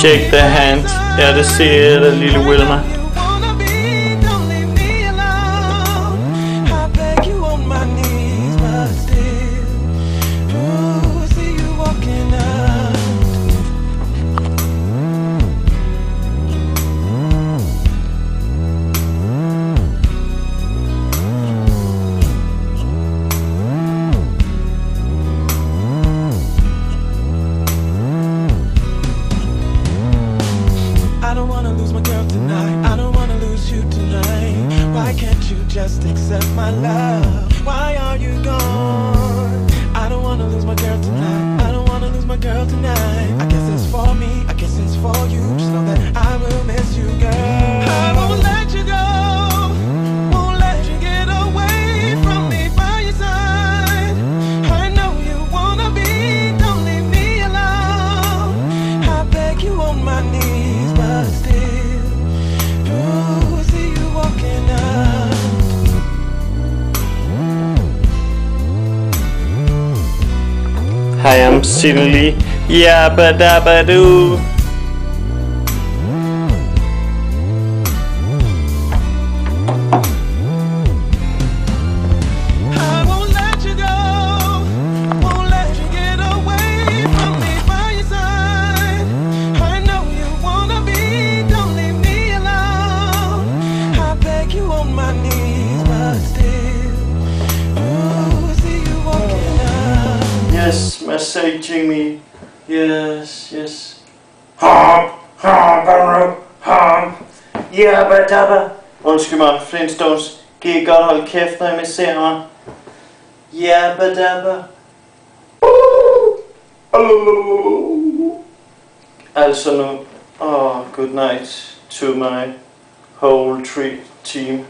Shake the hand. Ja, det ser det, lille Wilma. Just accept my love. Why are you gone? I don't wanna lose my girl tonight. I don't wanna lose my girl tonight. I guess it's for me, I guess it's for you. Just know that I will miss you, girl. I won't let you go. Won't let you get away from me by your side. I know you wanna be, don't leave me alone. I beg you on my knees, but still, ooh, see you walking up. I am silly, yabba dabba doo. I won't let you go, won't let you get away from me by your side. I know you wanna be, don't leave me alone. I beg you on my knees, but still, ooh, see you walking up. Yes, massaging me. Yes, yes. Yabba dabba. Undskyld mig, Flintstones. Kan I godt holde kæft, når I masserer mig? Yabba dabba. Altså nu. Good night to my whole team.